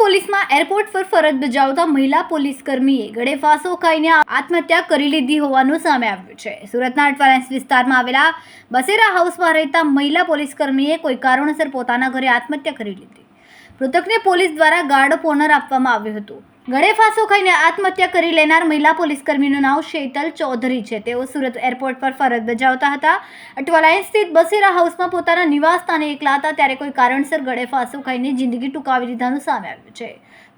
પોલીસમાં એરપોર્ટ પર ફરજ બજાવતા મહિલા પોલીસ કર્મીએ ગળે ફાંસો ખાઈને આત્મહત્યા કરી લીધી હોવાનું સામે આવ્યું છે। સુરતના અઠવાલાઇન્સ વિસ્તારમાં આવેલા બસેરા હાઉસમાં રહેતા મહિલા પોલીસ કર્મીએ કોઈ કારણોસર પોતાના ઘરે આત્મહત્યા કરી લીધી। મૃતકને પોલીસ દ્વારા ગાર્ડ ઓફ ઓનર આપવામાં આવ્યું હતું। ગળે ફાંસો ખાઈને આત્મહત્યા કરી લેનાર મહિલા પોલીસ કર્મીનું નામ શેતલ ચૌધરી છે। તેઓ સુરત એરપોર્ટ પર ફરજ બજાવતા હતા। અઠવાલાઇન્સ સ્થિત બસેરા હાઉસમાં પોતાના નિવાસ સ્થાને એકલા હતા ત્યારે કોઈ કારણસર ગળે ફાંસો ખાઈને જિંદગી ટૂંકાવી લીધાનું સામે આવ્યું છે।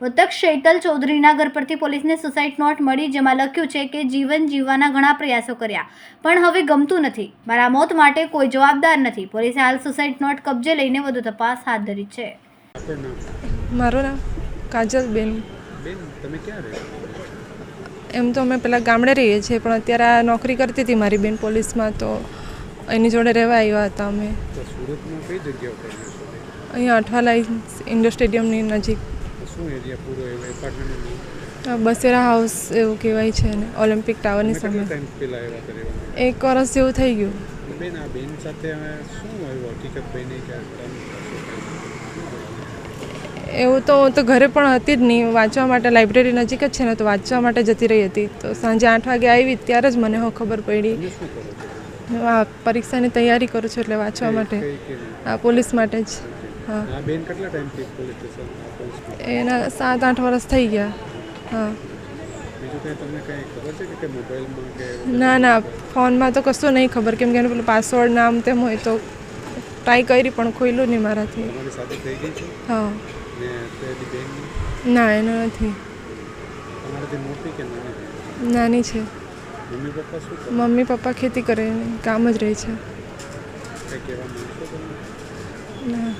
મૃતક શેતલ ચૌધરીના ઘર પરથી પોલીસને સુસાઇડ નોટ મળી, જેમાં લખ્યું છે કે જીવન જીવવાના ઘણા પ્રયાસો કર્યા પણ હવે ગમતું નથી, મારા મોત માટે કોઈ જવાબદાર નથી। પોલીસે હાલ સુસાઇડ નોટ કબજે લઈને વધુ તપાસ હાથ ધરી છે। મારું નામ કાજલબેન। બેન, તમે ક્યાં રહો? એમ તો અમે પહેલાં ગામડે રહીએ છીએ, પણ અત્યારે આ નોકરી કરતી હતી મારી બેન પોલીસમાં, તો એની જોડે રહેવા આવ્યા હતા અમે। તો સુરતમાં કઈ જગ્યા ઉપર રહો છો? અહીંયા અઠવાલાઇન્સ ઇન્ડોર સ્ટેડિયમની નજીક। શું એરિયા પૂરો એપાર્ટમેન્ટનો? બસેરા હાઉસ એવું કહેવાય છે ને, ઓલિમ્પિક ટાવરની સામે। કેટલો ટાઈમ પહેલા આવ્યા હતા રહેવા? 1 વર્ષ જેવું થઈ ગયું। બેન, આ બેન સાથે હવે શું આવ્યું હકીકત બની કે એવું તો હું તો ઘરે પણ હતી જ નહીં, વાંચવા માટે લાઇબ્રેરી નજીક જ છે ને, તો વાંચવા માટે જતી રહી હતી। તો સાંજે 8 વાગે આવી ત્યારે જ મને ખબર પડી। તમે શું કરો છો? આ પરીક્ષાની તૈયારી કરું છું એટલે વાંચવા માટે, આ પોલીસ માટે જ। હા, આ બેન કેટલા ટાઈમથી પોલીસ સ્ટેશન? એના 7-8 વર્ષ થઈ ગયા। હા, બીજું કંઈ તમને કંઈ ખબર છે કે મોબાઈલમાં કે? ના, ફોનમાં તો કશું નહીં ખબર, કેમ કે એનું પેલું પાસવર્ડ નામ તેમ હોય તો ટ્રાય કરી પણ ખોલ્યું નહીં મારાથી। તમારી સાથે થઈ ગઈ છે હા, ને પેલી બેન? ના એનો નથી, તમારાથી મોટી કે નાની? નાની છે। મમ્મી પપ્પા શું કરે? મમ્મી પપ્પા ખેતી કરે, કામ જ રહે છે। કંઈ કહેવા માંગશો તમે? ના।